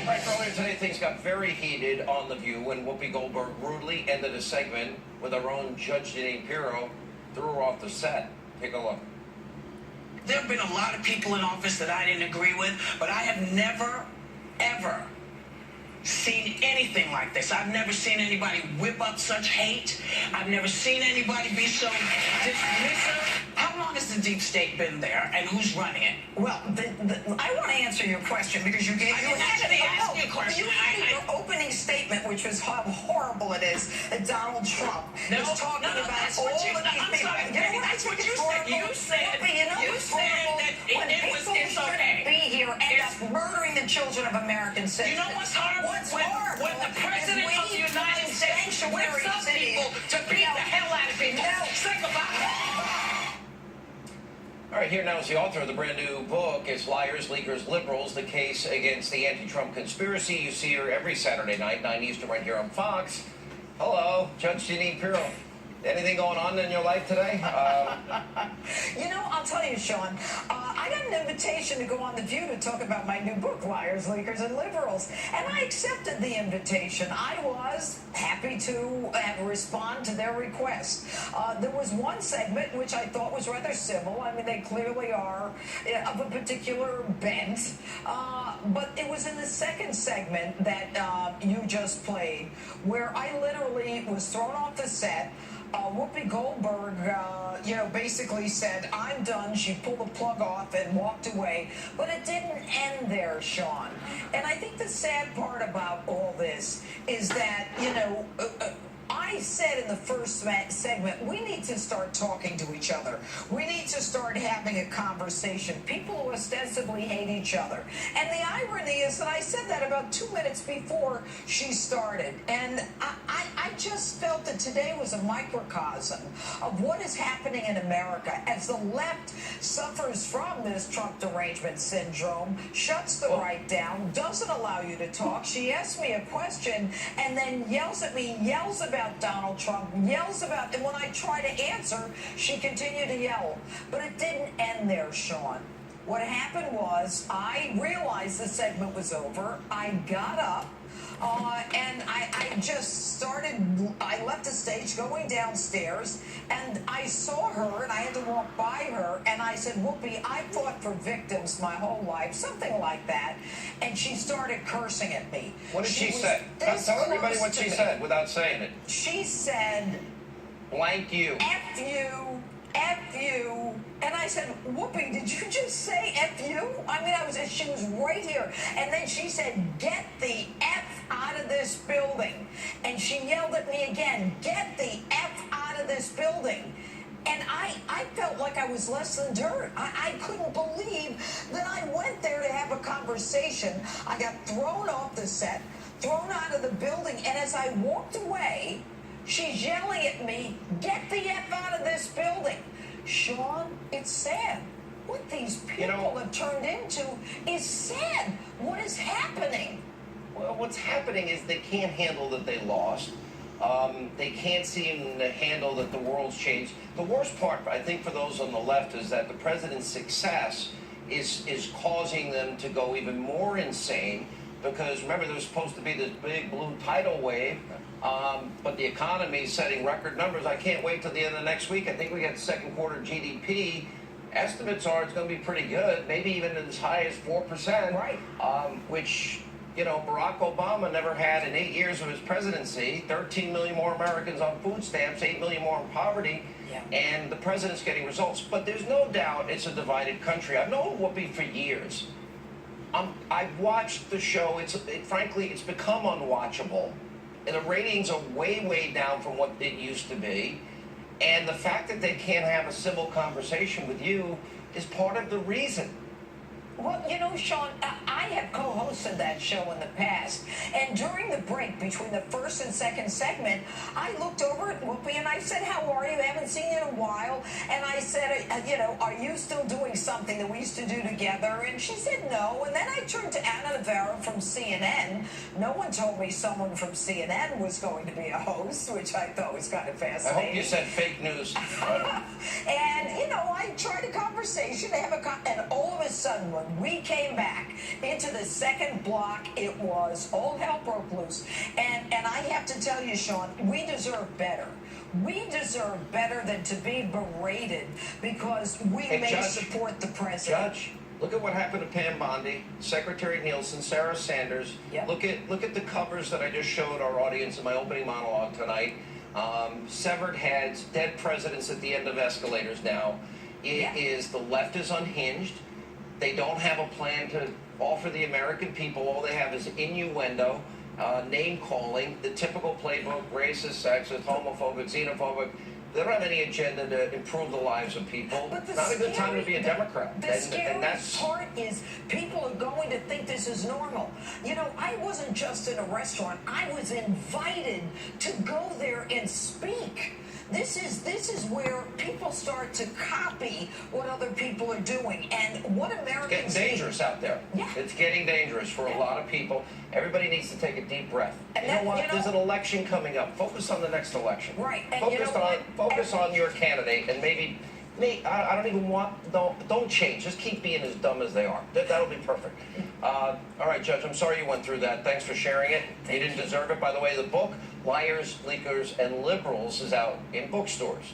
Right, earlier today, things got very heated on The View when Whoopi Goldberg rudely ended a segment with our own Judge Jeanine Pirro, threw her off the set. Take a look. There have been a lot of people in office that I didn't agree with, but I have never, ever seen anything like this. I've never seen anybody whip up such hate. I've never seen anybody be so dismissive. How long has the deep state been there, and who's running it? Well, I want to answer your question because you gave I didn't actually ask you a question. You had your opening statement, which was how horrible it is that Donald Trump is talking about all of these people. That's what you said. You said that it was it's okay. Be here and up murdering the children of American citizens. You know what's horrible? When the president of the United States whips up people to beat the hell out of people. Think about it. All right, here now is the author of the brand new book. It's Liars, Leakers, Liberals, the case against the anti-Trump conspiracy. You see her every Saturday night, 9 Eastern, right here on Fox. Hello, Judge Jeanine Pirro. Anything going on in your life today? You know, I'll tell you, Sean, I got an invitation to go on The View to talk about my new book, Liars, Leakers, and Liberals, and I accepted the invitation. I was happy to respond to their request. There was one segment which I thought was rather civil. I mean, they clearly are of a particular bent, but it was in the second segment that you just played, where I literally was thrown off the set. Whoopi Goldberg, basically said, I'm done. She pulled the plug off and walked away. But it didn't end there, Sean. And I think the sad part about all this is that, I said in the first segment, we need to start talking to each other. We need to start having a conversation. People who ostensibly hate each other. And the irony is that I said that about 2 minutes before she started. And I just felt that today was a microcosm of what is happening in America as the left suffers from this Trump derangement syndrome, shuts the right down, doesn't allow you to talk. She asked me a question and then yells at me, yells about Donald Trump, yells about, and when I try to answer, she continued to yell. But it didn't end there, Sean. What happened was I realized the segment was over. I got up. And I just started, I left the stage going downstairs, and I saw her, and I had to walk by her, and I said, Whoopi, I fought for victims my whole life, something like that, and she started cursing at me. What did she say? Tell everybody what she said without saying it. She said, blank you. F you, F you. And I said, Whoopi, did you just say F you? I mean, she was right here. And then she said, get the F out of this building. And she yelled at me again, get the F out of this building. And I felt like I was less than dirt. I couldn't believe that I went there to have a conversation. I got thrown off the set, thrown out of the building. And as I walked away, she's yelling at me, get the F out of this building. Sean, it's sad. What these people have turned into is sad. What is happening? Well, what's happening is they can't handle that they lost. They can't seem to handle that the world's changed. The worst part, I think, for those on the left is that the president's success is causing them to go even more insane. Because remember, there was supposed to be this big blue tidal wave, but the economy is setting record numbers. I can't wait till the end of next week. I think we got second quarter GDP. Estimates are it's going to be pretty good, maybe even as high as 4%. Right. Which, Barack Obama never had in 8 years of his presidency. 13 million more Americans on food stamps, 8 million more in poverty. Yeah. And the president's getting results. But there's no doubt it's a divided country. I've known Whoopi for years. I've watched the show. Frankly, it's become unwatchable. And the ratings are way, way down from what it used to be. And the fact that they can't have a civil conversation with you is part of the reason. Well, Sean, I have co-hosted that show in the past, and during the break between the first and second segment, I looked over at Whoopi and I said, how are you? I haven't seen you in a while. And I said, are you still doing something that we used to do together? And she said no. And then I turned to Anna Navarro from CNN. No one told me someone from CNN was going to be a host, which I thought was kind of fascinating. I hope you said fake news. And, I tried a conversation to have and all of a sudden, when when we came back into the second block, it was all hell broke loose. And I have to tell you, Sean, we deserve better. We deserve better than to be berated because we may support the president. Judge, look at what happened to Pam Bondi, Secretary Nielsen, Sarah Sanders. Yep. Look at the covers that I just showed our audience in my opening monologue tonight. Severed heads, dead presidents at the end of escalators now. It is, the left is unhinged. They don't have a plan to offer the American people. All they have is innuendo, name-calling, the typical playbook, racist, sexist, homophobic, xenophobic. They don't have any agenda to improve the lives of people. But It's not a good time to be a Democrat. The scary part is people are going to think this is normal. You know, I wasn't just in a restaurant. I was invited to go there and speak. This is where people start to copy what other people are doing, and what Americans. It's getting dangerous out there. Yeah. It's getting dangerous for a lot of people. Everybody needs to take a deep breath. And you know what? There's an election coming up. Focus on the next election. Right. And Focus on your candidate, and maybe I don't even want. Don't change. Just keep being as dumb as they are. That'll be perfect. All right, Judge. I'm sorry you went through that. Thanks for sharing it. You didn't deserve it. By the way, the book Liars, Leakers, and Liberals is out in bookstores.